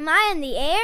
Am I in the air?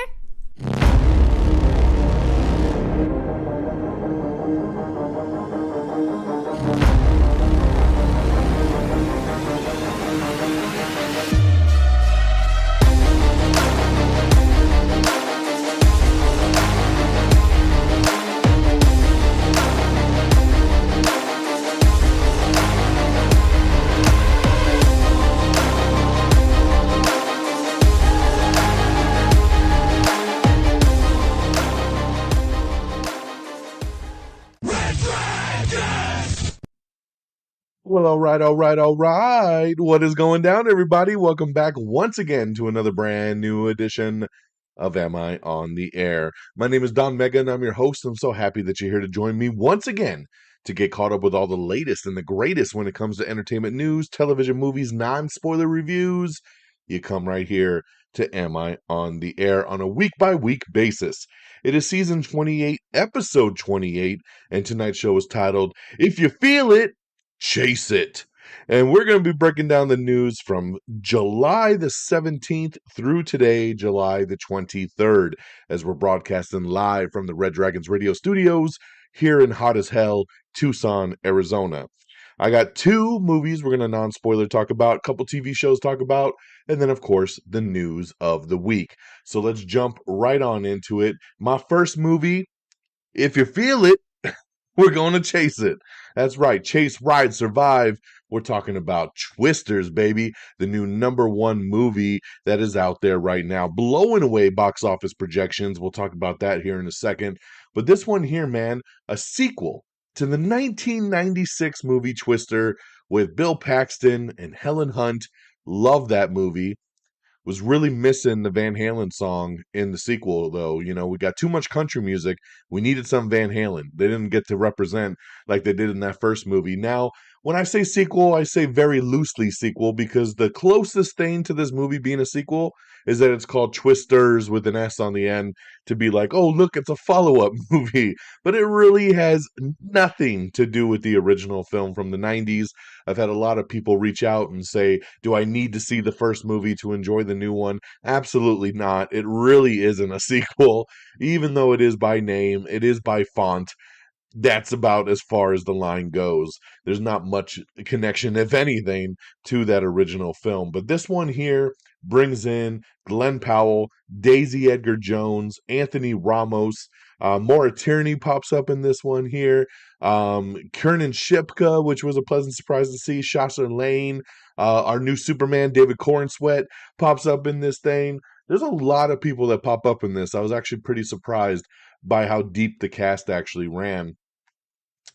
Well, all right. What is going down, everybody? Welcome back once again to another brand new edition of Am I on the Air? My name is Don Mega, and I'm your host. I'm so happy that you're here to join me once again to get caught up with all the latest and the greatest when it comes to entertainment news, television, movies, non-spoiler reviews. You come right here to Am I on the Air on a week-by-week basis. It is season 28, episode 28, and tonight's show is titled, If You Feel It, Chase It. And we're going to be breaking down the news from July the 17th through today, July the 23rd, as we're broadcasting live from the Red Dragons Radio Studios here in hot as hell, Tucson, Arizona. I got two movies we're going to non-spoiler talk about, a couple TV shows talk about, and then, of course, the news of the week. So let's jump right on into it. My first movie, If You Feel It, we're going to chase it. That's right. Chase, ride, survive. We're talking about Twisters, baby. The new #1 movie that is out there right now, blowing away box office projections. We'll talk about that here in a second. But this one here, man, a sequel to the 1996 movie Twister with Bill Paxton and Helen Hunt. Love that movie. Was really missing the Van Halen song in the sequel, though. You know, we got too much country music. We needed some Van Halen. They didn't get to represent like they did in that first movie. Now, when I say sequel, I say very loosely sequel because the closest thing to this movie being a sequel is that it's called Twisters with an S on the end to be like, oh, look, it's a follow-up movie. But it really has nothing to do with the original film from the 90s. I've had a lot of people reach out and say, do I need to see the first movie to enjoy the new one? Absolutely not. It really isn't a sequel, even though it is by name, it is by font. That's about as far as the line goes. There's not much connection, if anything, to that original film. But this one here brings in Glenn Powell, Daisy Edgar Jones, Anthony Ramos. Maura Tierney pops up in this one here. Kiernan Shipka, which was a pleasant surprise to see. Shasha Lane, our new Superman, David Cornsweet, pops up in this thing. There's a lot of people that pop up in this. I was actually pretty surprised by how deep the cast actually ran.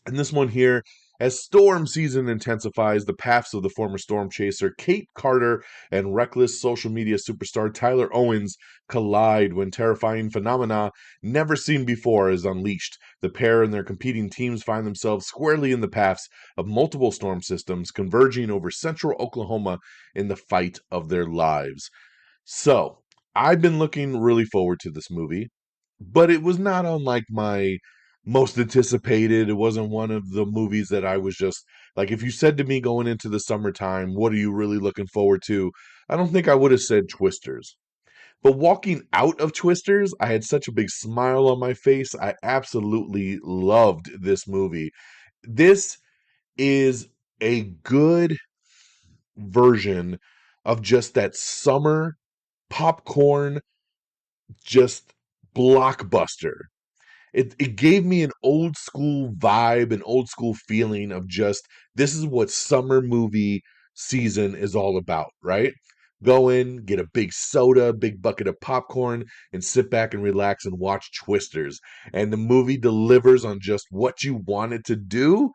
And this one here, as storm season intensifies, the paths of the former storm chaser Kate Carter and reckless social media superstar Tyler Owens collide when terrifying phenomena never seen before is unleashed. The pair and their competing teams find themselves squarely in the paths of multiple storm systems converging over central Oklahoma in the fight of their lives. So, I've been looking really forward to this movie, but it was not on like my most anticipated. It wasn't one of the movies that I was just like, if you said to me going into the summertime, what are you really looking forward to? I don't think I would have said Twisters. But walking out of Twisters, I had such a big smile on my face. I absolutely loved this movie. This is a good version of just that summer popcorn, just blockbuster. It gave me an old school vibe, an old school feeling of just this is what summer movie season is all about, right? Go in, get a big soda, big bucket of popcorn, and sit back and relax and watch Twisters. And the movie delivers on just what you want it to do.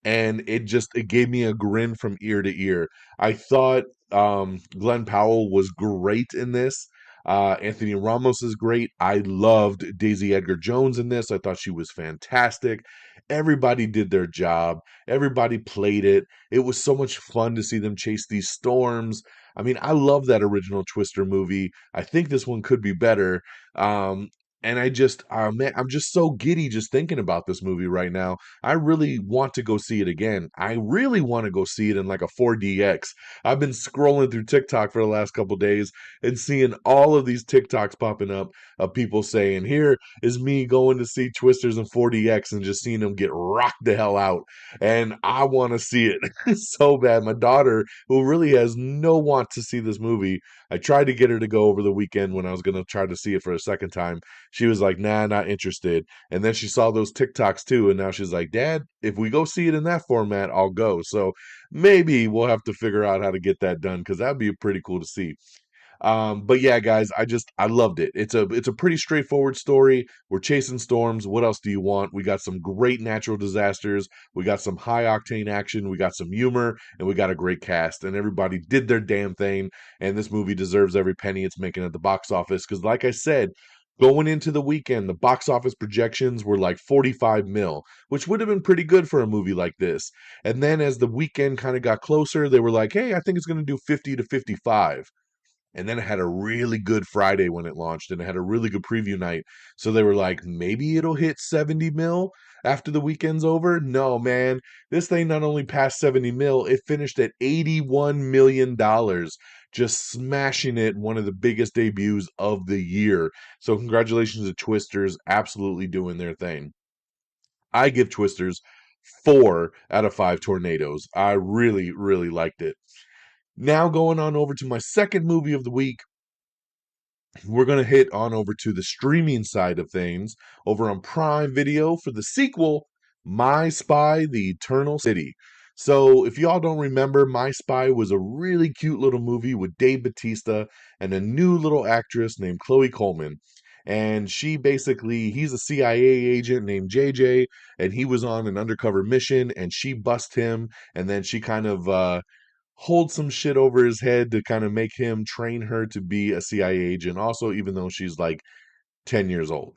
And it gave me a grin from ear to ear. I thought Glenn Powell was great in this. Anthony Ramos is great. I loved Daisy Edgar Jones in this. I thought she was fantastic. Everybody did their job. Everybody played it. It was so much fun to see them chase these storms. I mean, I love that original Twister movie. I think this one could be better. and I just, man, I'm just so giddy just thinking about this movie right now. I really want to go see it again. I really want to go see it in like a 4DX. I've been scrolling through TikTok for the last couple days and seeing all of these TikToks popping up of people saying, "Here is me going to see Twisters in 4DX," and just seeing them get rocked the hell out. And I want to see it so bad. My daughter, who really has no want to see this movie, I tried to get her to go over the weekend when I was going to try to see it for a second time. She was like, nah, not interested. And then she saw those TikToks too. And now she's like, Dad, if we go see it in that format, I'll go. So maybe we'll have to figure out how to get that done because that'd be pretty cool to see. But yeah, guys, I loved it. It's a pretty straightforward story. We're chasing storms. What else do you want? We got some great natural disasters. We got some high octane action. We got some humor, and we got a great cast. And everybody did their damn thing. And this movie deserves every penny it's making at the box office. Because, like I said, going into the weekend, the box office projections were like 45 mil, which would have been pretty good for a movie like this. And then as the weekend kind of got closer, they were like, hey, I think it's going to do 50 to 55. And then it had a really good Friday when it launched, and it had a really good preview night. So they were like, maybe it'll hit 70 mil after the weekend's over. No, man. This thing not only passed 70 mil, it finished at $81 million, just smashing it, one of the biggest debuts of the year. So congratulations to Twisters, absolutely doing their thing. I give Twisters 4 out of 5 tornadoes. I really, really liked it. Now going on over to my second movie of the week, we're going to hit on over to the streaming side of things over on Prime Video for the sequel, My Spy, The Eternal City. So, if y'all don't remember, My Spy was a really cute little movie with Dave Bautista and a new little actress named Chloe Coleman. And he's a CIA agent named JJ, and he was on an undercover mission, and she bust him, and then she kind of hold some shit over his head to kind of make him train her to be a CIA agent, also, even though she's like 10 years old.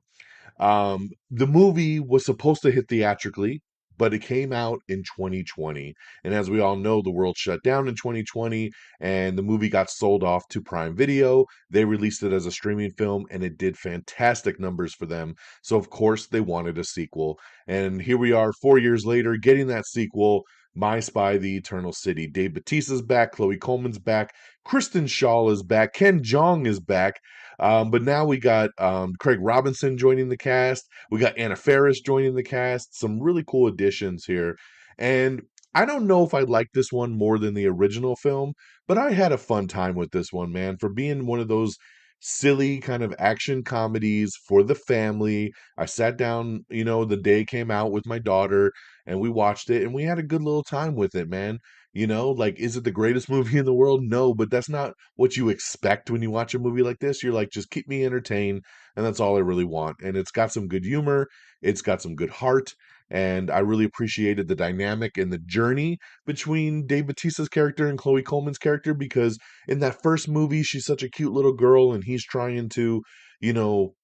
The movie was supposed to hit theatrically, but it came out in 2020. And as we all know, the world shut down in 2020, and the movie got sold off to Prime Video. They released it as a streaming film, and it did fantastic numbers for them. So, of course, they wanted a sequel. And here we are, 4 years later, getting that sequel. My Spy, The Eternal City. Dave Bautista's back, Chloe Coleman's back, Kristen Shaw is back, Ken Jeong is back, but now we got Craig Robinson joining the cast. We got Anna Faris joining the cast. Some really cool additions here. And I don't know if I like this one more than the original film, but I had a fun time with this one, man, for being one of those silly kind of action comedies for the family. I sat down, the day it came out with my daughter, and we watched it, and we had a good little time with it, man. Like, is it the greatest movie in the world? No, but that's not what you expect when you watch a movie like this. You're like, just keep me entertained, and that's all I really want. And it's got some good humor, it's got some good heart, and I really appreciated the dynamic and the journey between Dave Bautista's character and Chloe Coleman's character, because in that first movie, she's such a cute little girl, and he's trying to, you know,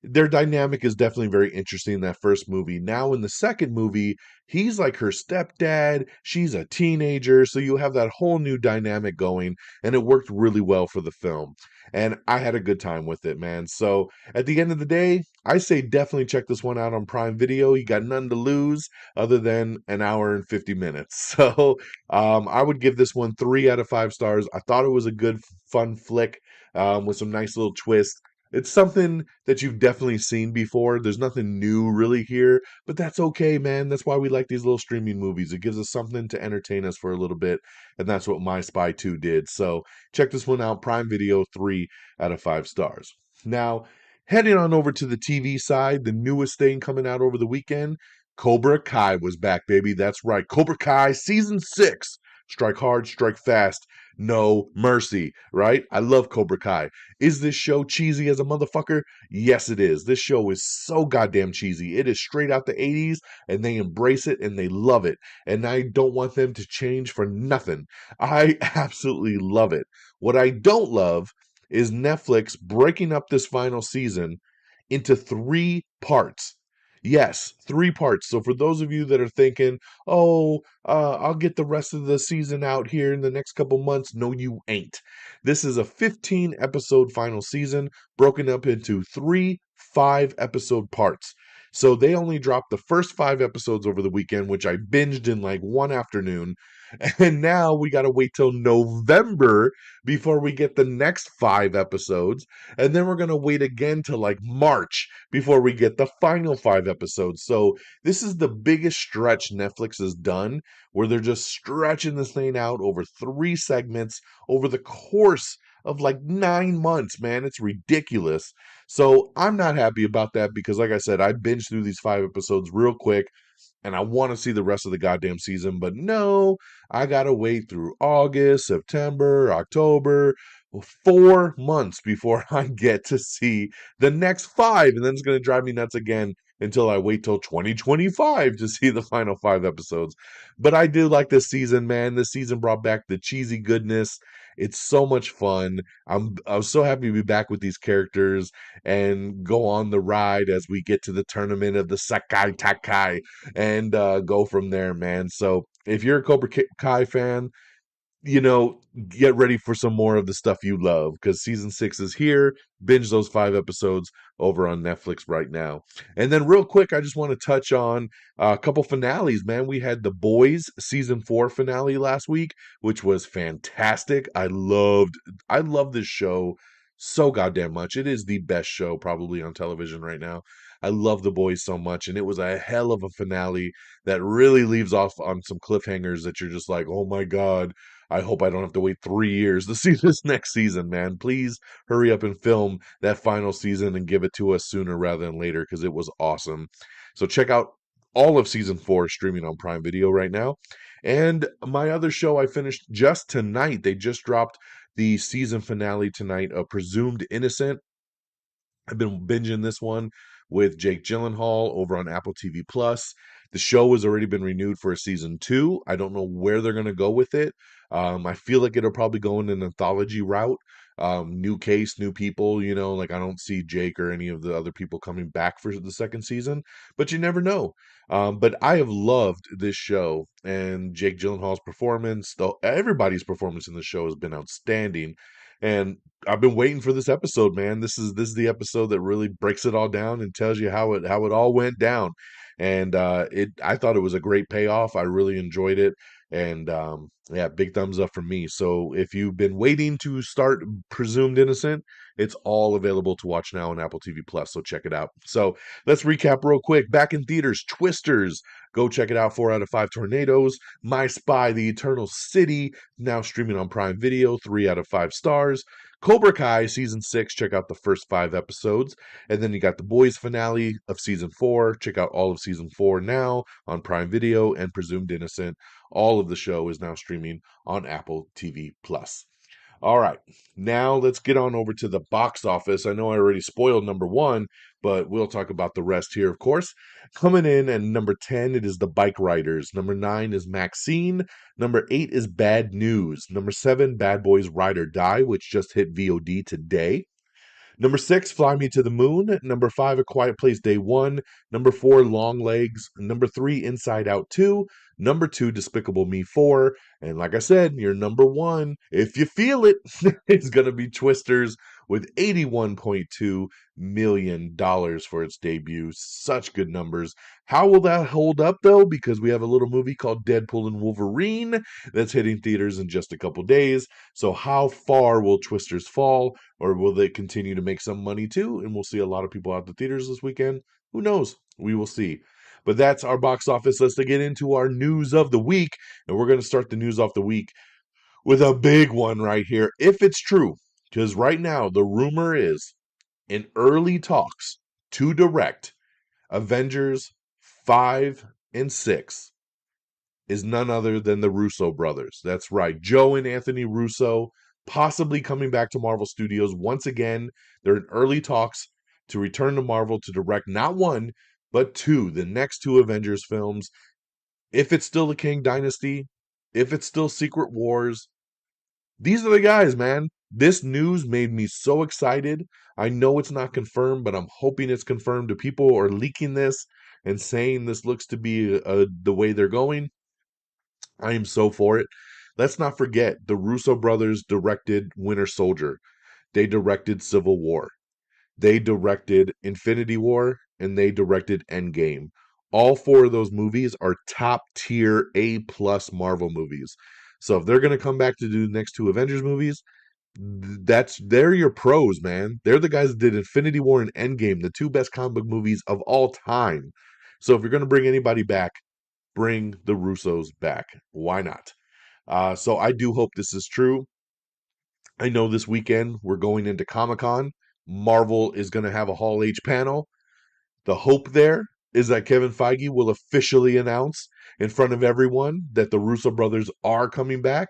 their dynamic is definitely very interesting in that first movie. Now in the second movie, he's like her stepdad, she's a teenager, so you have that whole new dynamic going, and it worked really well for the film. And I had a good time with it, man. So at the end of the day, I say definitely check this one out on Prime Video. You got nothing to lose other than an hour and 50 minutes. So I would give this one 3 out of 5 stars. I thought it was a good, fun flick with some nice little twists. It's something that you've definitely seen before. There's nothing new really here, but that's okay, man. That's why we like these little streaming movies. It gives us something to entertain us for a little bit, and that's what My Spy 2 did. So check this one out. Prime Video, 3 out of 5 stars. Now, heading on over to the TV side, the newest thing coming out over the weekend, Cobra Kai was back, baby. That's right. Cobra Kai Season 6. Strike hard, strike fast, no mercy, right? I love Cobra Kai. Is this show cheesy as a motherfucker? Yes, it is. This show is so goddamn cheesy. It is straight out the 80s, and they embrace it and they love it. And I don't want them to change for nothing. I absolutely love it. What I don't love is Netflix breaking up this final season into 3 parts. Yes, 3 parts. So for those of you that are thinking, oh, I'll get the rest of the season out here in the next couple months. No, you ain't. This is a 15 episode final season broken up into 3 5 episode parts. So they only dropped the first 5 episodes over the weekend, which I binged in like one afternoon. And now we got to wait till November before we get the next 5 episodes. And then we're going to wait again till like March before we get the final 5 episodes. So this is the biggest stretch Netflix has done, where they're just stretching this thing out over 3 segments over the course of like 9 months, man. It's ridiculous. So I'm not happy about that because, like I said, I binged through these 5 episodes real quick and I want to see the rest of the goddamn season. But no, I got to wait through August, September, October, 4 months before I get to see the next 5. And then it's going to drive me nuts again until I wait till 2025 to see the final 5 episodes. But I do like this season, man. This season brought back the cheesy goodness. It's so much fun. I was so happy to be back with these characters and go on the ride as we get to the tournament of the Sakai Takai and go from there, man. So if you're a Cobra Kai fan, get ready for some more of the stuff you love because season 6 is here. Binge those 5 episodes over on Netflix right now. And then, real quick, I just want to touch on a couple finales, man. We had The Boys season 4 finale last week, which was fantastic. I love this show so goddamn much. It is the best show probably on television right now. I love The Boys so much, and it was a hell of a finale that really leaves off on some cliffhangers that you're just like, oh my god, I hope I don't have to wait 3 years to see this next season, man. Please hurry up and film that final season and give it to us sooner rather than later because it was awesome. So check out all of season 4 streaming on Prime Video right now. And my other show I finished just tonight. They just dropped the season finale tonight of Presumed Innocent. I've been binging this one with Jake Gyllenhaal over on Apple TV Plus. The show has already been renewed for a season 2. I don't know where they're going to go with it. I feel like it'll probably go in an anthology route. New case, new people, like I don't see Jake or any of the other people coming back for the second season, but you never know. But I have loved this show and Jake Gyllenhaal's performance, though everybody's performance in the show has been outstanding. And I've been waiting for this episode, man. This is the episode that really breaks it all down and tells you how it all went down. And I thought it was a great payoff. I really enjoyed it. And yeah, big thumbs up from me. So if you've been waiting to start Presumed Innocent, it's all available to watch now on Apple TV Plus. So check it out. So let's recap real quick. Back in theaters, Twisters. Go check it out. 4 out of 5 tornadoes. My Spy, The Eternal City, now streaming on Prime Video. 3 out of 5 stars. Cobra Kai season 6. Check out the first 5 episodes. And then you got the boys finale of season 4. Check out all of season 4 now on Prime Video. And Presumed Innocent, all of the show is now streaming on Apple TV Plus. All right, now let's get on over to the box office. I know I already spoiled number 1, but we'll talk about the rest here, of course. Coming in at number 10, it is The Bike Riders. Number 9 is Maxine. Number 8 is Bad News. Number 7, Bad Boys Ride or Die, which just hit VOD today. Number 6, Fly Me to the Moon. Number 5, A Quiet Place Day 1. Number 4, Long Legs. Number 3, Inside Out 2. Number 2, Despicable Me 4. And like I said, your number 1, if you feel it, is going to be Twisters with $81.2 million for its debut. Such good numbers. How will that hold up, though? Because we have a little movie called Deadpool and Wolverine that's hitting theaters in just a couple days. So how far will Twisters fall? Or will they continue to make some money too? And we'll see a lot of people out the theaters this weekend. Who knows? We will see. But that's our box office. Let's get into our news of the week. And we're going to start the news off the week with a big one right here. If it's true, because right now the rumor is in early talks to direct Avengers 5 and 6 is none other than the Russo brothers. That's right. Joe and Anthony Russo possibly coming back to Marvel Studios once again. They're in early talks to return to Marvel to direct not 1, but 2, the next 2 Avengers films. If it's still the King Dynasty, if it's still Secret Wars, these are the guys, man. This news made me so excited. I know it's not confirmed, but I'm hoping it's confirmed. The people are leaking this and saying this looks to be the way they're going. I am so for it. Let's not forget the Russo brothers directed Winter Soldier. They directed Civil War. They directed Infinity War and they directed Endgame. All four of those movies are top tier A plus Marvel movies. So if they're going to come back to do the next two Avengers movies, they're your pros, man. They're the guys that did Infinity War and Endgame, the two best comic book movies of all time. So if you're going to bring anybody back, bring the Russos back. Why not? So I do hope this is true. I know this weekend we're going into Comic Con. Marvel is going to have a Hall H panel. The hope there is that Kevin Feige will officially announce in front of everyone that the Russo brothers are coming back.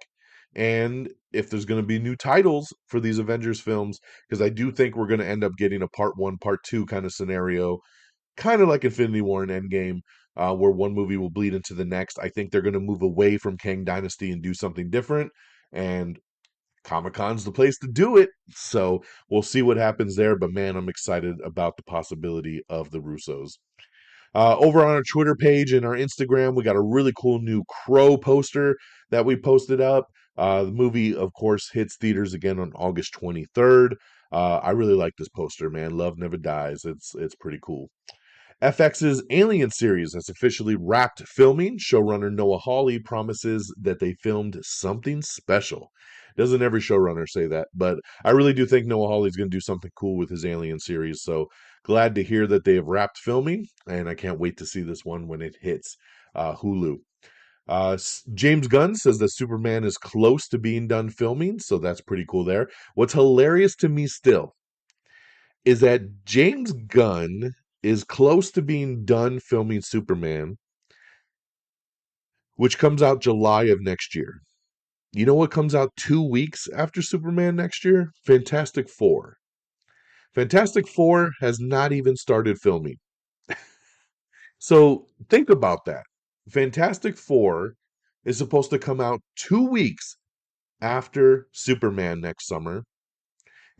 And if there's going to be new titles for these Avengers films, because I do think we're going to end up getting a part one, part two kind of scenario, kind of like Infinity War and Endgame, where one movie will bleed into the next. I think they're going to move away from Kang Dynasty and do something different. And Comic Con's the place to do it. So we'll see what happens there. But man, I'm excited about the possibility of the Russos. Over on our Twitter page and our Instagram, we got a really cool new Crow poster that we posted up. The movie, of course, hits theaters again on August 23rd. I really like this poster, man. Love Never Dies. It's pretty cool. FX's Alien series has officially wrapped filming. Showrunner Noah Hawley promises that they filmed something special. Doesn't every showrunner say that? But I really do think Noah Hawley's going to do something cool with his Alien series. So glad to hear that they have wrapped filming, and I can't wait to see this one when it hits Hulu. James Gunn says that Superman is close to being done filming, so that's pretty cool there. What's hilarious to me still is that James Gunn is close to being done filming Superman, which comes out July of next year. You know what comes out 2 weeks after Superman next year? Fantastic Four. Fantastic Four has not even started filming. So think about that. Fantastic Four is supposed to come out 2 weeks after Superman next summer.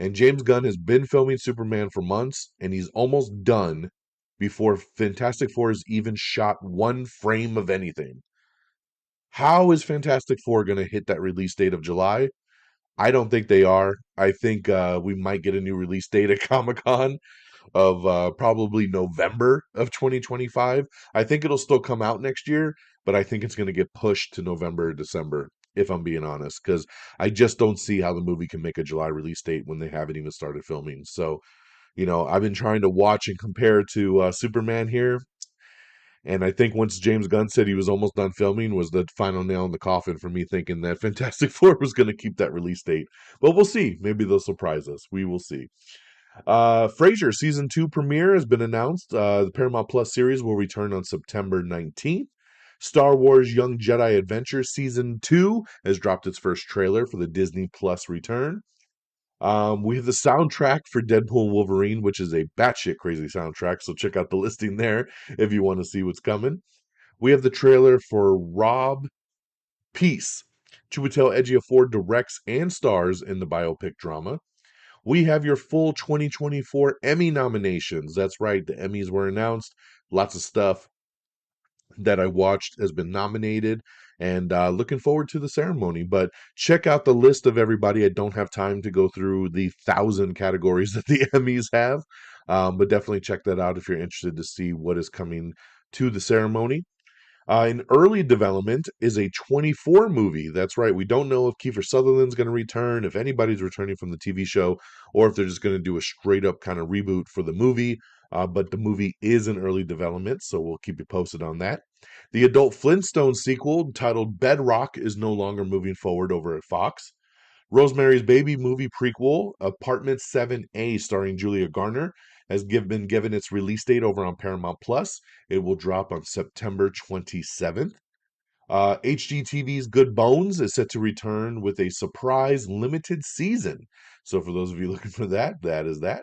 And James Gunn has been filming Superman for months, and he's almost done before Fantastic Four has even shot one frame of anything. How is Fantastic Four going to hit that release date of July? I don't think they are. I think we might get a new release date at Comic Con of probably November of 2025. I think it'll still come out next year, but I think it's going to get pushed to November or December, if I'm being honest, because I just don't see how the movie can make a July release date when they haven't even started filming. So, I've been trying to watch and compare to Superman here. And I think once James Gunn said he was almost done filming was the final nail in the coffin for me thinking that Fantastic Four was going to keep that release date. But we'll see. Maybe they'll surprise us. We will see. Frasier season 2 premiere has been announced. The Paramount Plus series will return on September 19th. Star Wars Young Jedi Adventure season 2 has dropped its first trailer for the Disney Plus return. We have the soundtrack for Deadpool and Wolverine, which is a batshit crazy soundtrack. So check out the listing there if you want to see what's coming. We have the trailer for Rob Peace. Chiwetel Ejiofor directs and stars in the biopic drama. We have your full 2024 Emmy nominations. That's right, the Emmys were announced. Lots of stuff that I watched has been nominated, and looking forward to the ceremony. But check out the list of everybody. I don't have time to go through the 1,000 categories that the Emmys have, but definitely check that out if you're interested to see what is coming to the ceremony. In early development is a 24 movie. That's right. We don't know if Kiefer Sutherland's going to return, if anybody's returning from the TV show, or if they're just going to do a straight up kind of reboot for the movie. But the movie is in early development, so we'll keep you posted on that. The adult Flintstones sequel titled Bedrock is no longer moving forward over at Fox. Rosemary's Baby movie prequel, Apartment 7A, starring Julia Garner, has been given its release date over on Paramount Plus. It will drop on September 27th. HGTV's Good Bones is set to return with a surprise limited season. So for those of you looking for that, that is that.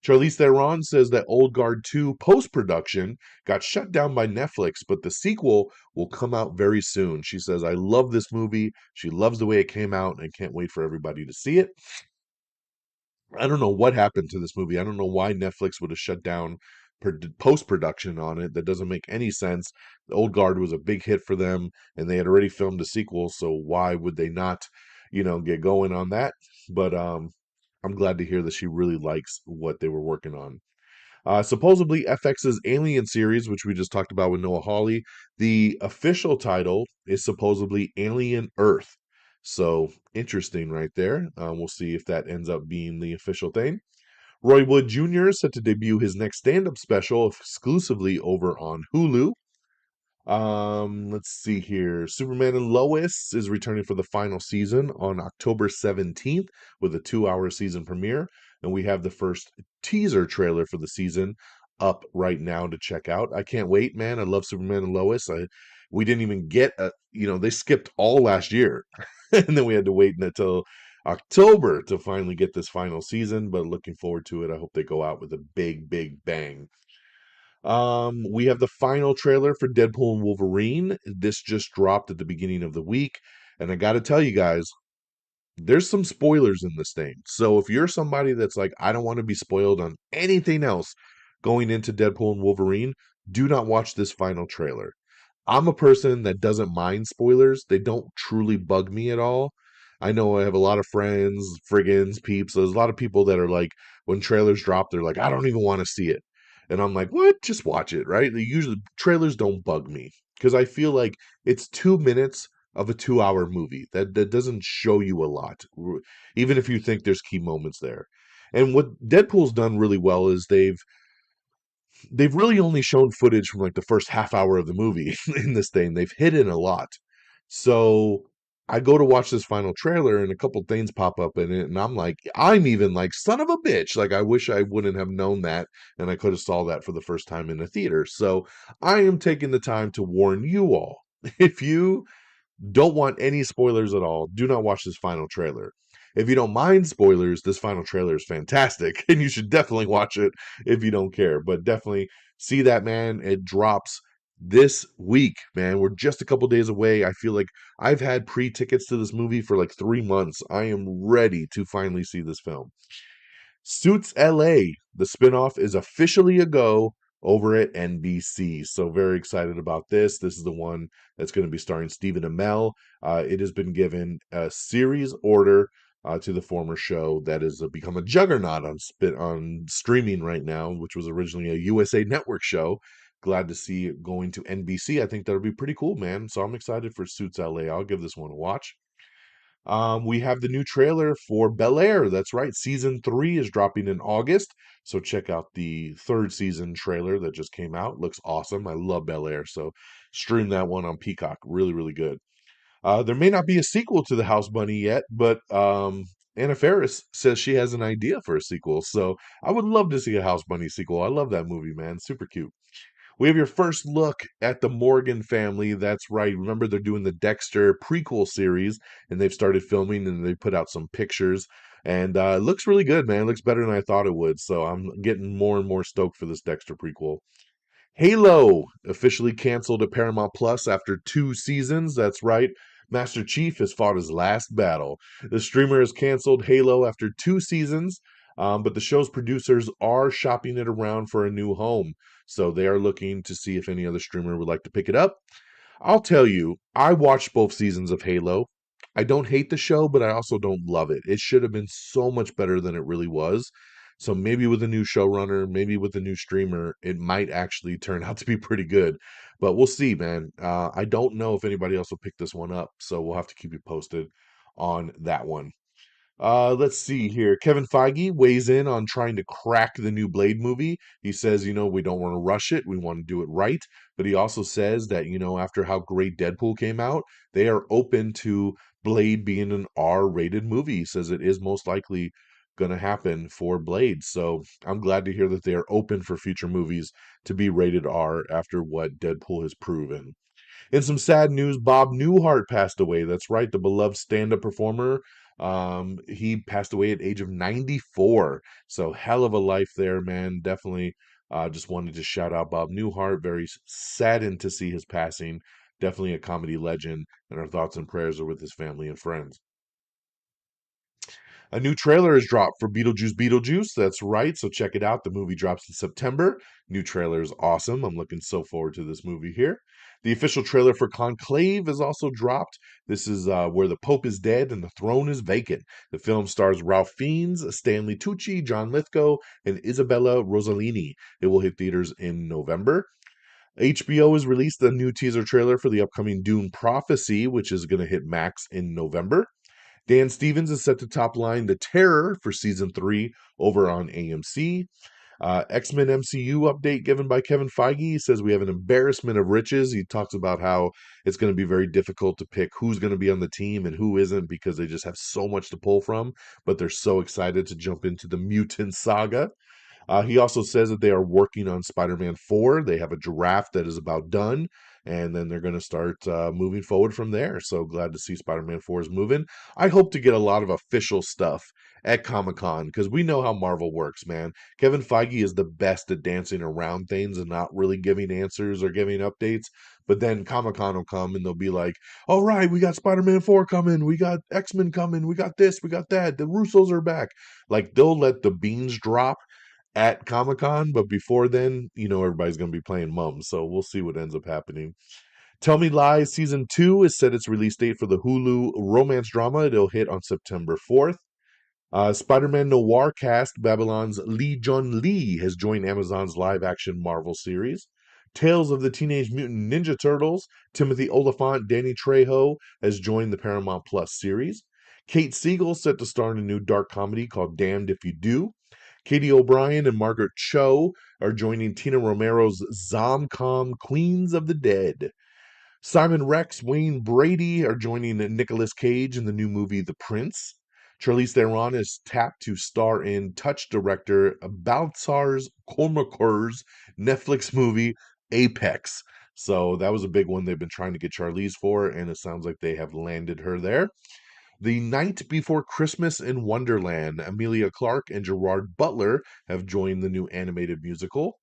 Charlize Theron says that Old Guard 2 post-production got shut down by Netflix, but the sequel will come out very soon. She says, I love this movie. She loves the way it came out and can't wait for everybody to see it. I don't know what happened to this movie. I don't know why Netflix would have shut down post-production on it. That doesn't make any sense. The Old Guard was a big hit for them, and they had already filmed a sequel, so why would they not, get going on that? But I'm glad to hear that she really likes what they were working on. Supposedly, FX's Alien series, which we just talked about with Noah Hawley, the official title is supposedly Alien Earth. So interesting, right there. We'll see if that ends up being the official thing. Roy Wood Jr. is set to debut his next stand-up special exclusively over on Hulu. Let's see here. Superman and Lois is returning for the final season on October 17th with a 2-hour season premiere. And we have the first teaser trailer for the season up right now to check out. I can't wait, man. I love Superman and Lois. We didn't even get they skipped all last year. And then we had to wait until October to finally get this final season, but looking forward to it. I hope they go out with a big, big bang. We have the final trailer for Deadpool and Wolverine. This just dropped at the beginning of the week. And I got to tell you guys, there's some spoilers in this thing. So if you're somebody that's like, I don't want to be spoiled on anything else going into Deadpool and Wolverine, do not watch this final trailer. I'm a person that doesn't mind spoilers. They don't truly bug me at all. I know I have a lot of friends, friggins, peeps. There's a lot of people that are like, when trailers drop, they're like, I don't even want to see it. And I'm like, what? Just watch it, right? Usually trailers don't bug me because I feel like it's 2 minutes of a 2-hour movie. That doesn't show you a lot, even if you think there's key moments there. And what Deadpool's done really well is they've really only shown footage from like the first half hour of the movie in this thing. They've hidden a lot. So I go to watch this final trailer and a couple things pop up in it, and I'm even like, son of a bitch. Like I wish I wouldn't have known that and I could have saw that for the first time in the theater. So I am taking the time to warn you all. If you don't want any spoilers at all, do not watch this final trailer. If you don't mind spoilers, this final trailer is fantastic, and you should definitely watch it if you don't care. But definitely see that, man. It drops this week, man. We're just a couple days away. I feel like I've had pre-tickets to this movie for like 3 months. I am ready to finally see this film. Suits LA, the spinoff, is officially a go over at NBC. So very excited about this. This is the one that's going to be starring Stephen Amell. It has been given a series order to the former show that has become a juggernaut on streaming right now, which was originally a USA Network show. Glad to see it going to NBC. I think that'll be pretty cool, man. So I'm excited for Suits LA. I'll give this one a watch. We have the new trailer for Bel Air. That's right. Season 3 is dropping in August. So check out the third season trailer that just came out. Looks awesome. I love Bel Air. So stream that one on Peacock. Really, really good. There may not be a sequel to The House Bunny yet, but Anna Faris says she has an idea for a sequel. So I would love to see a House Bunny sequel. I love that movie, man. Super cute. We have your first look at the Morgan family. That's right. Remember, they're doing the Dexter prequel series, and they've started filming, and they put out some pictures. And it looks really good, man. It looks better than I thought it would. So I'm getting more and more stoked for this Dexter prequel. Halo officially canceled at Paramount Plus after 2 seasons. That's right. Master Chief has fought his last battle. The streamer has canceled Halo after 2 seasons, but the show's producers are shopping it around for a new home. So they are looking to see if any other streamer would like to pick it up. I'll tell you, I watched both seasons of Halo. I don't hate the show, but I also don't love it. It should have been so much better than it really was. So maybe with a new showrunner, maybe with a new streamer, it might actually turn out to be pretty good. But we'll see, man. I don't know if anybody else will pick this one up, so we'll have to keep you posted on that one. Let's see here. Kevin Feige weighs in on trying to crack the new Blade movie. He says, we don't want to rush it. We want to do it right. But he also says that, after how great Deadpool came out, they are open to Blade being an R-rated movie. He says it is most likely going to happen for Blade. So I'm glad to hear that they are open for future movies to be rated R after what Deadpool has proven. In some sad news, Bob Newhart passed away. That's right, the beloved stand-up performer. He passed away at age of 94. So hell of a life there, man. Definitely just wanted to shout out Bob Newhart. Very saddened to see his passing. Definitely a comedy legend, and our thoughts and prayers are with his family and friends. A new trailer is dropped for Beetlejuice. That's right. So check it out. The movie drops in September. New trailer is awesome. I'm looking so forward to this movie here. The official trailer for Conclave is also dropped. This is where the Pope is dead and the throne is vacant. The film stars Ralph Fiennes, Stanley Tucci, John Lithgow, and Isabella Rossellini. It will hit theaters in November. HBO has released a new teaser trailer for the upcoming Dune Prophecy, which is going to hit Max in November. Dan Stevens is set to top line The Terror for season 3 over on AMC. X-Men MCU update given by Kevin Feige. He says we have an embarrassment of riches. He talks about how it's going to be very difficult to pick who's going to be on the team and who isn't because they just have so much to pull from, but they're so excited to jump into the mutant saga. He also says that they are working on Spider-Man 4. They have a draft that is about done, and then they're going to start moving forward from there. So glad to see Spider-Man 4 is moving. I hope to get a lot of official stuff at Comic-Con because we know how Marvel works, man. Kevin Feige is the best at dancing around things and not really giving answers or giving updates. But then Comic-Con will come and they'll be like, all right, we got Spider-Man 4 coming. We got X-Men coming. We got this. We got that. The Russos are back. Like, they'll let the beans drop at Comic Con, but before then, everybody's going to be playing mums. So we'll see what ends up happening. Tell Me Lies season 2 is set its release date for the Hulu romance drama. It'll hit on September 4th. Spider-Man Noir cast Babylon's Lee Jun Lee has joined Amazon's live-action Marvel series. Tales of the Teenage Mutant Ninja Turtles, Timothy Oliphant, Danny Trejo has joined the Paramount Plus series. Kate Siegel set to star in a new dark comedy called Damned If You Do. Katie O'Brien and Margaret Cho are joining Tina Romero's Zomcom Queens of the Dead. Simon Rex, Wayne Brady are joining Nicolas Cage in the new movie The Prince. Charlize Theron is tapped to star in Touch director Baltzar's Kormakur's Netflix movie Apex. So that was a big one they've been trying to get Charlize for, and it sounds like they have landed her there. The Night Before Christmas in Wonderland, Amelia Clarke and Gerard Butler have joined the new animated musical.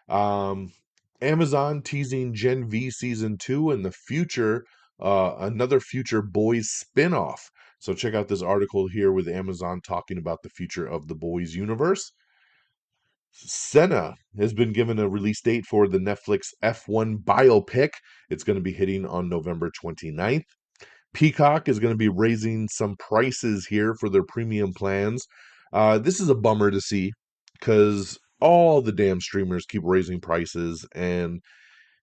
Um, Amazon teasing Gen V season 2 and the future, another future Boys spinoff. So check out this article here with Amazon talking about the future of the Boys universe. Senna has been given a release date for the Netflix F1 biopic. It's going to be hitting on November 29th. Peacock is going to be raising some prices here for their premium plans. This is a bummer to see because all the damn streamers keep raising prices and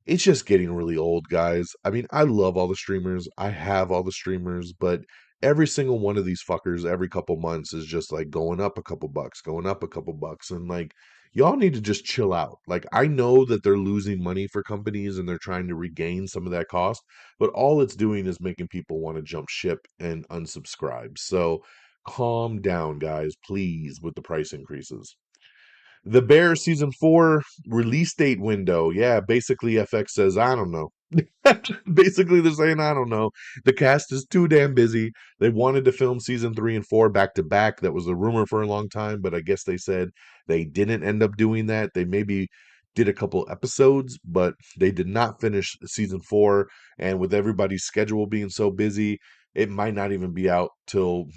it's just getting really old, guys. I mean, I love all the streamers. I have all the streamers, but every single one of these fuckers every couple months is just like going up a couple bucks, going up a couple bucks. And like, y'all need to just chill out. Like, I know that they're losing money for companies and they're trying to regain some of that cost, but all it's doing is making people want to jump ship and unsubscribe. So calm down, guys, please, with the price increases. The Bear season 4 release date window. Yeah, basically FX says, I don't know. Basically, they're saying, I don't know. The cast is too damn busy. They wanted to film season 3 and 4 back to back. That was a rumor for a long time, but I guess they said they didn't end up doing that. They maybe did a couple episodes, but they did not finish season 4. And with everybody's schedule being so busy, it might not even be out till,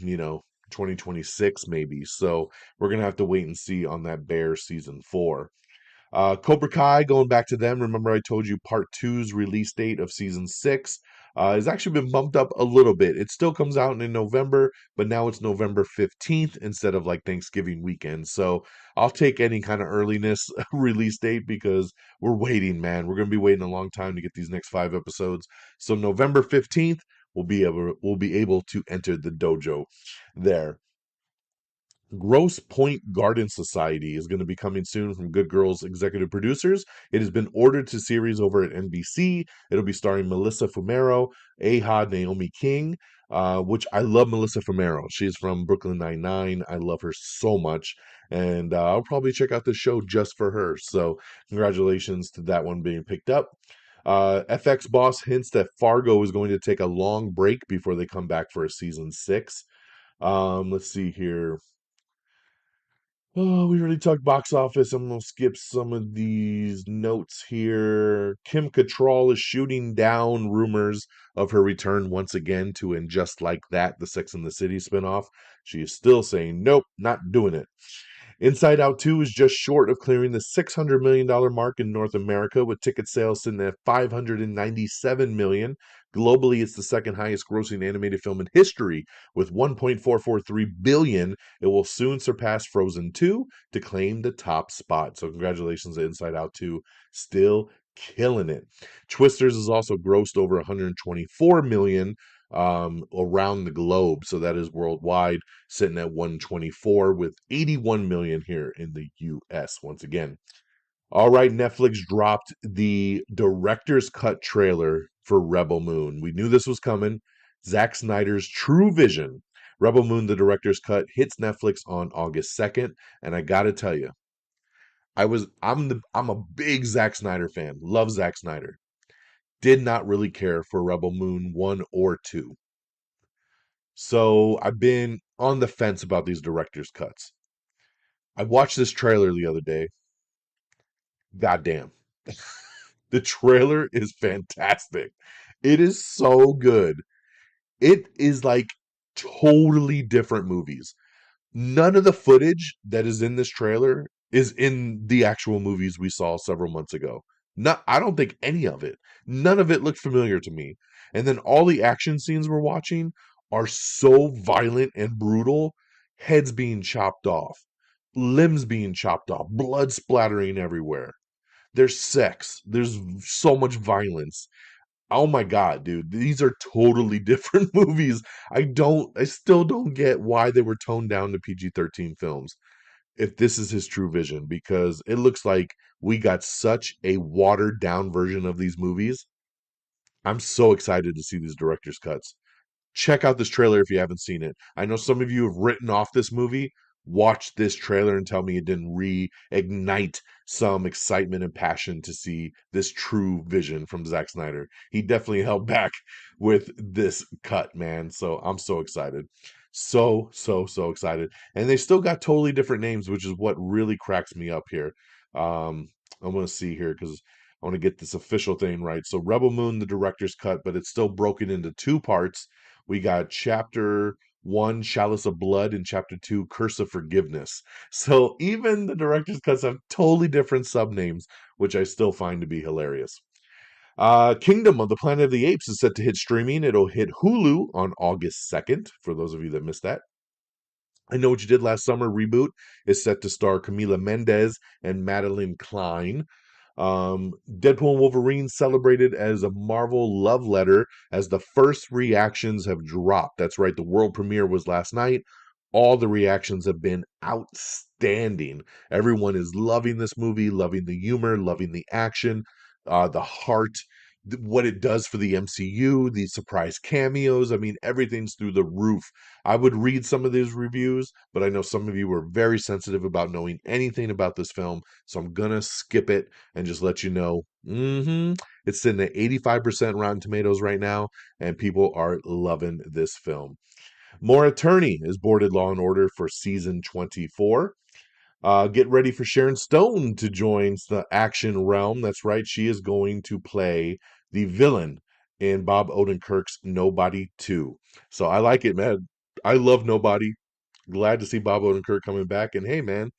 2026 maybe. So we're going to have to wait and see on that Bear season 4. Cobra Kai, going back to them. Remember, I told you part two's release date of season 6 has actually been bumped up a little bit. It still comes out in November, but now it's November 15th instead of like Thanksgiving weekend. So I'll take any kind of earliness release date because we're waiting, man. We're going to be waiting a long time to get these next 5 episodes. So November 15th, we'll be able to enter the dojo there. Gross Point Garden Society is going to be coming soon from Good Girls executive producers. It has been ordered to series over at NBC. It'll be starring Melissa Fumero, Aha Naomi King, which I love Melissa Fumero. She's from Brooklyn Nine-Nine. I love her so much. And I'll probably check out this show just for her. So congratulations to that one being picked up. FX boss hints that Fargo is going to take a long break before they come back for a season 6. Let's see here. Oh, we already talked box office. I'm gonna skip some of these notes here. Kim Cattrall is shooting down rumors of her return once again to And Just Like That, the Sex and the City spinoff. She is still saying, nope, not doing it. Inside Out 2 is just short of clearing the $600 million mark in North America, with ticket sales sitting at $597 million. Globally, it's the second highest grossing animated film in history with $1.443 billion. It will soon surpass Frozen 2 to claim the top spot. So congratulations to Inside Out 2, still killing it. Twisters has also grossed over 124 million around the globe, so that is worldwide, sitting at 124 with 81 million here in the US once again. All right, Netflix dropped the director's cut trailer for Rebel Moon. We knew this was coming. Zack Snyder's True Vision. Rebel Moon, the director's cut, hits Netflix on August 2nd, and I got to tell you, I'm a big Zack Snyder fan. Love Zack Snyder. Did not really care for Rebel Moon 1 or 2. So I've been on the fence about these director's cuts. I watched this trailer the other day. Goddamn. The trailer is fantastic. It is so good. It is like totally different movies. None of the footage that is in this trailer is in the actual movies we saw several months ago. Not, I don't think any of it. None of it looked familiar to me. And then all the action scenes we're watching are so violent and brutal. Heads being chopped off, limbs being chopped off, blood splattering everywhere. There's sex. There's so much violence. Oh my god, dude. These are totally different movies. I still don't get why they were toned down to PG-13 films if this is his true vision, because it looks like we got such a watered down version of these movies. I'm so excited to see these director's cuts. Check out this trailer if you haven't seen it. I know some of you have written off this movie. Watch this trailer and tell me it didn't reignite some excitement and passion to see this true vision from Zack Snyder. He definitely held back with this cut, man. So I'm so excited. So excited. And they still got totally different names, which is what really cracks me up here. I'm going to see here because I want to get this official thing right. So Rebel Moon, the director's cut, but it's still broken into two parts. We got chapter one, Chalice of Blood, and chapter two, Curse of Forgiveness. So even the director's cuts have totally different sub names, which I still find to be hilarious. Kingdom of the Planet of the Apes is set to hit streaming. It'll hit Hulu on August 2nd, for those of you that missed that. I Know What You Did Last Summer reboot is set to star Camila Mendez and Madeline Klein. Deadpool and Wolverine celebrated as a Marvel love letter as the first reactions have dropped. That's right, the world premiere was last night. All the reactions have been outstanding. Everyone is loving this movie, loving the humor, loving the action, the heart, what it does for the MCU, the surprise cameos. I mean, everything's through the roof. I would read some of these reviews, but I know some of you were very sensitive about knowing anything about this film, so I'm gonna skip it and just let you know. It's sitting at 85% Rotten Tomatoes right now, and people are loving this film. More Attorney is boarded Law and Order for season 24. Get ready for Sharon Stone to join the action realm. That's right, she is going to play the villain in Bob Odenkirk's Nobody 2. So I like it, man. I love Nobody. Glad to see Bob Odenkirk coming back. And hey, man,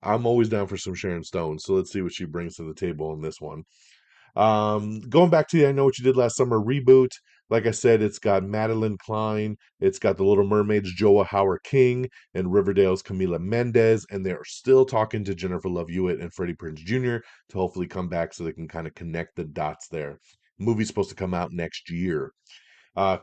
I'm always down for some Sharon Stone. So let's see what she brings to the table in this one. Going back to the I Know What You Did Last Summer reboot, like I said, it's got Madeline Klein, it's got The Little Mermaid's Joa Howard King, and Riverdale's Camila Mendez, and they're still talking to Jennifer Love Hewitt and Freddie Prinze Jr. to hopefully come back so they can kind of connect the dots there. Movie's supposed to come out next year.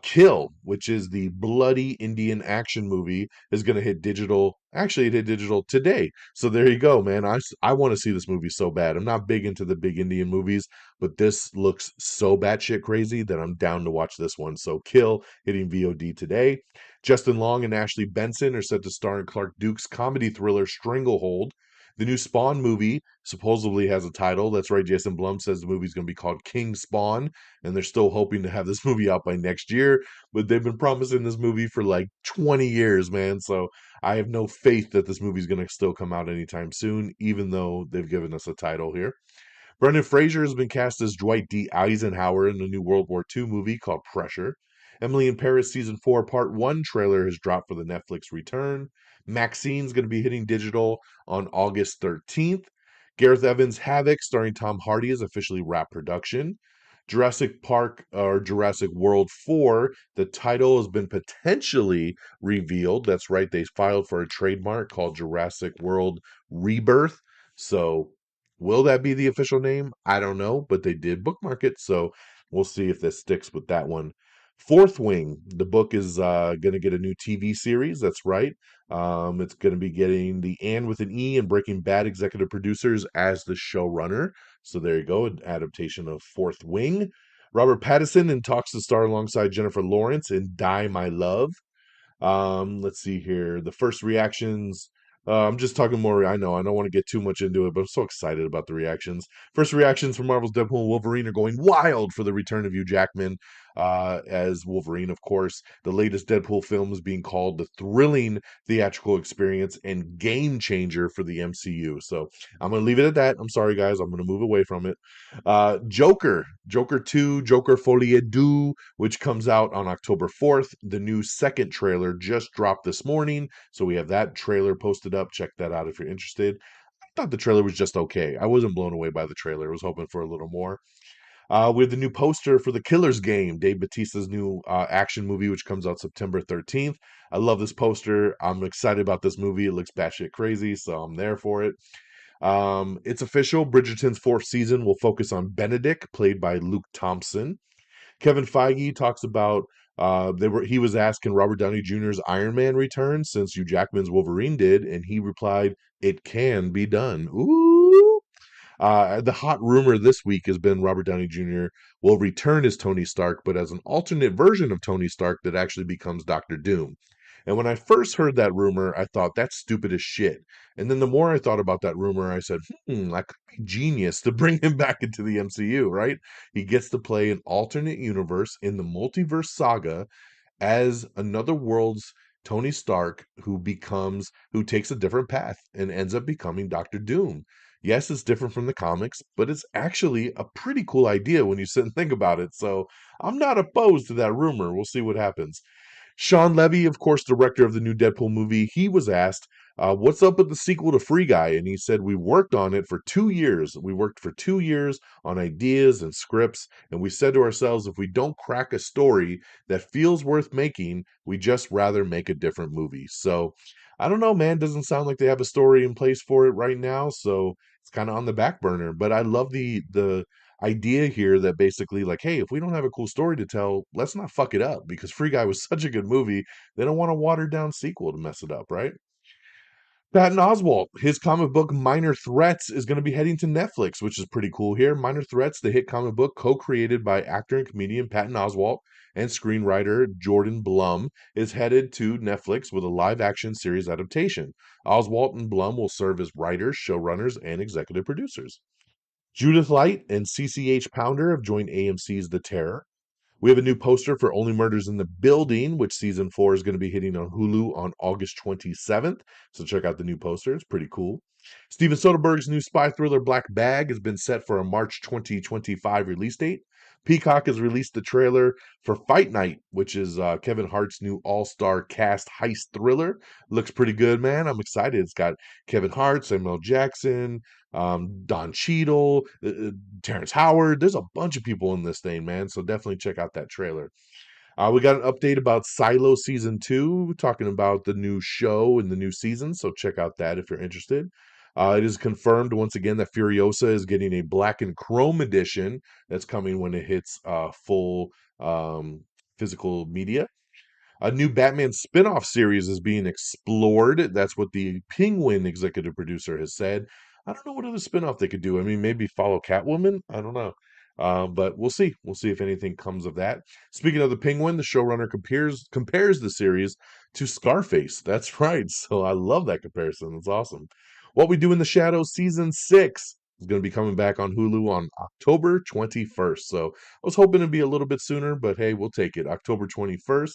Kill, which is the bloody Indian action movie, is going to hit digital. Actually, it hit digital today. So there you go, man. I want to see this movie so bad. I'm not big into the big Indian movies, but this looks so batshit crazy that I'm down to watch this one. So Kill hitting VOD today. Justin Long and Ashley Benson are set to star in Clark Duke's comedy thriller Stranglehold. The new Spawn movie supposedly has a title. That's right, Jason Blum says the movie's going to be called King Spawn, and they're still hoping to have this movie out by next year, but they've been promising this movie for like 20 years, man. So I have no faith that this movie's going to still come out anytime soon, even though they've given us a title here. Brendan Fraser has been cast as Dwight D. Eisenhower in the new World War II movie called Pressure. Emily in Paris Season 4 Part 1 trailer has dropped for the Netflix return. Maxine's going to be hitting digital on August 13th. Gareth Evans' Havoc, starring Tom Hardy, is officially wrapped production. Jurassic Park or Jurassic World 4, the title has been potentially revealed. That's right, they filed for a trademark called Jurassic World Rebirth. So, will that be the official name? I don't know, but they did bookmark it. So, we'll see if this sticks with that one. Fourth Wing, the book is going to get a new TV series. That's right. It's going to be getting the Anne with an E and Breaking Bad executive producers as the showrunner. So there you go, an adaptation of Fourth Wing. Robert Pattinson in talks to star alongside Jennifer Lawrence in Die My Love. Let's see here. The first reactions. I'm just talking more. I know I don't want to get too much into it, but I'm so excited about the reactions. First reactions from Marvel's Deadpool and Wolverine are going wild for the return of Hugh Jackman as Wolverine. Of course, the latest Deadpool film is being called the thrilling theatrical experience and game changer for the MCU. So I'm going to leave it at that. I'm sorry, guys. I'm going to move away from it. Joker 2, Joker Folie Deux, which comes out on October 4th. The new second trailer just dropped this morning, so we have that trailer posted up. Check that out if you're interested. I thought the trailer was just okay. I wasn't blown away by the trailer. I was hoping for a little more. We have the new poster for The Killer's Game, Dave Bautista's new action movie, which comes out September 13th. I love this poster. I'm excited about this movie. It looks batshit crazy, so I'm there for it. It's official. Bridgerton's fourth season will focus on Benedict, played by Luke Thompson. Kevin Feige talks about he was asking Robert Downey Jr.'s Iron Man return since Hugh Jackman's Wolverine did, and he replied, "It can be done." Ooh. The hot rumor this week has been Robert Downey Jr. will return as Tony Stark, but as an alternate version of Tony Stark that actually becomes Doctor Doom. And when I first heard that rumor, I thought that's stupid as shit. And then the more I thought about that rumor, I said, that could be genius to bring him back into the MCU, right? He gets to play an alternate universe in the multiverse saga as another world's Tony Stark who takes a different path and ends up becoming Doctor Doom. Yes, it's different from the comics, but it's actually a pretty cool idea when you sit and think about it. So I'm not opposed to that rumor. We'll see what happens. Sean Levy, of course, director of the new Deadpool movie, he was asked, what's up with the sequel to Free Guy? And he said, we worked on it for 2 years. We worked for 2 years on ideas and scripts. And we said to ourselves, if we don't crack a story that feels worth making, we just rather make a different movie. So I don't know, man. Doesn't sound like they have a story in place for it right now. So it's kind of on the back burner. But I love the idea here that basically like, hey, if we don't have a cool story to tell, let's not fuck it up, because Free Guy was such a good movie. They don't want a watered down sequel to mess it up, right? Patton Oswalt, his comic book Minor Threats is going to be heading to Netflix, which is pretty cool here. Minor Threats, the hit comic book co-created by actor and comedian Patton Oswalt and screenwriter Jordan Blum, is headed to Netflix with a live-action series adaptation. Oswalt and Blum will serve as writers, showrunners, and executive producers. Judith Light and CCH Pounder have joined AMC's The Terror. We have a new poster for Only Murders in the Building, which season 4 is going to be hitting on Hulu on August 27th. So check out the new poster. It's pretty cool. Steven Soderbergh's new spy thriller Black Bag has been set for a March 2025 release date. Peacock has released the trailer for Fight Night, which is Kevin Hart's new all-star cast heist thriller. Looks pretty good, man. I'm excited. It's got Kevin Hart, Samuel Jackson, Don Cheadle, Terrence Howard. There's a bunch of people in this thing, man. So definitely check out that trailer. We got an update about Silo Season 2, talking about the new show and the new season. So check out that if you're interested. It is confirmed once again that Furiosa is getting a black and chrome edition that's coming when it hits full physical media. A new Batman spin-off series is being explored. That's what the Penguin executive producer has said. I don't know what other spin-off they could do. I mean, maybe follow Catwoman? I don't know. But we'll see. We'll see if anything comes of that. Speaking of the Penguin, the showrunner compares the series to Scarface. That's right. So I love that comparison. It's awesome. What We Do in the Shadows Season 6 is going to be coming back on Hulu on October 21st. So I was hoping it'd be a little bit sooner, but hey, we'll take it. October 21st.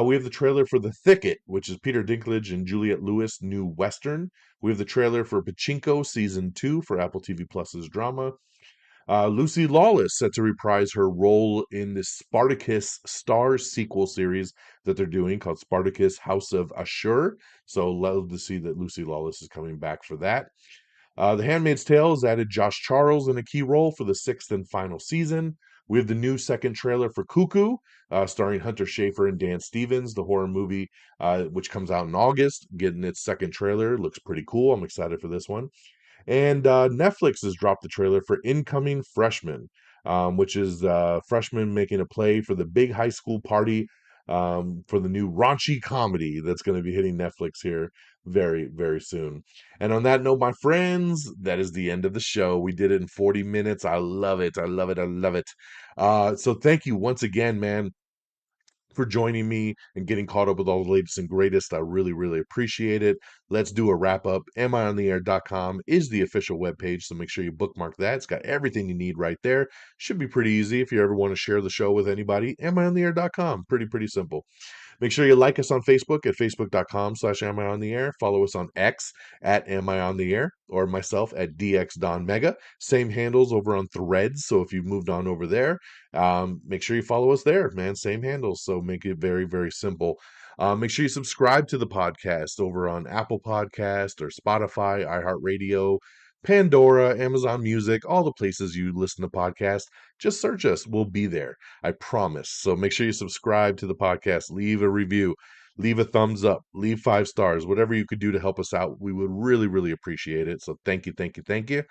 We have the trailer for The Thicket, which is Peter Dinklage and Juliette Lewis' new Western. We have the trailer for Pachinko Season 2 for Apple TV Plus's drama. Lucy Lawless set to reprise her role in the Spartacus Stars sequel series that they're doing called Spartacus House of Ashur. So love to see that Lucy Lawless is coming back for that. The Handmaid's Tale has added Josh Charles in a key role for the sixth and final season. We have the new second trailer for Cuckoo, starring Hunter Schafer and Dan Stevens, the horror movie, which comes out in August, getting its second trailer. Looks pretty cool. I'm excited for this one. And Netflix has dropped the trailer for Incoming Freshman, which is freshmen making a play for the big high school party for the new raunchy comedy that's going to be hitting Netflix here very, very soon. And on that note, my friends, that is the end of the show. We did it in 40 minutes. I love it. I love it. I love it. So thank you once again, man, for joining me and getting caught up with all the latest and greatest. I really, really appreciate it. Let's do a wrap up. AmIOnTheAir.com is the official webpage, so make sure you bookmark that. It's got everything you need right there. Should be pretty easy if you ever want to share the show with anybody. AmIOnTheAir.com. Pretty simple. Make sure you like us on Facebook at facebook.com/amiontheair. Follow us on X at amiontheair, or myself at dxdonmega. Same handles over on Threads, so if you've moved on over there, make sure you follow us there, man. Same handles, so make it very, very simple. Make sure you subscribe to the podcast over on Apple Podcast or Spotify, iHeartRadio, Pandora, Amazon Music, all the places you listen to podcasts. Just search us. We'll be there. I promise. So make sure you subscribe to the podcast, leave a review, leave a thumbs up, leave 5 stars, whatever you could do to help us out. We would really, really appreciate it. So thank you, thank you, thank you.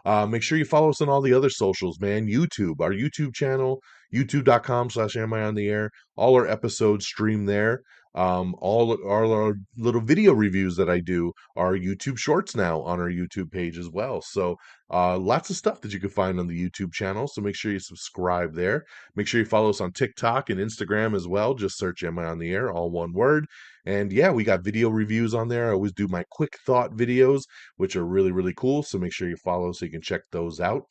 Make sure you follow us on all the other socials, man. YouTube, our YouTube channel, youtube.com/am I on the air. All our episodes stream there. All our little video reviews that I do are YouTube shorts now on our YouTube page as well. So lots of stuff that you can find on the YouTube channel. So make sure you subscribe there. Make sure you follow us on TikTok and Instagram as well. Just search Am I on the Air, all one word. And yeah, we got video reviews on there. I always do my quick thought videos, which are really, really cool. So make sure you follow so you can check those out.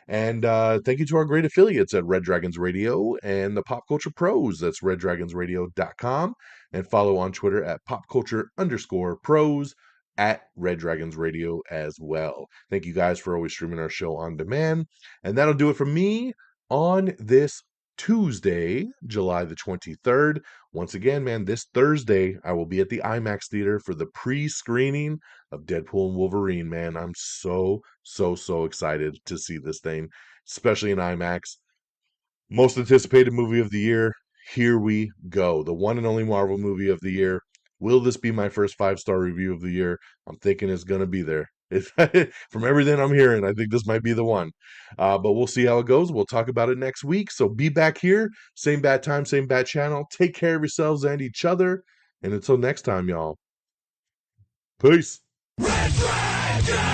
And thank you to our great affiliates at Red Dragons Radio and the Pop Culture Pros. That's reddragonsradio.com. And follow on Twitter at popculture_pros at Red Dragons Radio as well. Thank you guys for always streaming our show on demand. And that'll do it for me on this Tuesday, July the 23rd. Once again, man, this Thursday, I will be at the IMAX Theater for the pre-screening of Deadpool and Wolverine, man. I'm so excited to see this thing, especially in IMAX. Most anticipated movie of the year. Here we go. The one and only Marvel movie of the year. Will this be my first 5-star review of the year? I'm thinking it's going to be there. From everything I'm hearing, I think this might be the one. But we'll see how it goes. We'll talk about it next week. So be back here. Same bad time, same bad channel. Take care of yourselves and each other. And until next time, y'all. Peace. Red Dragon!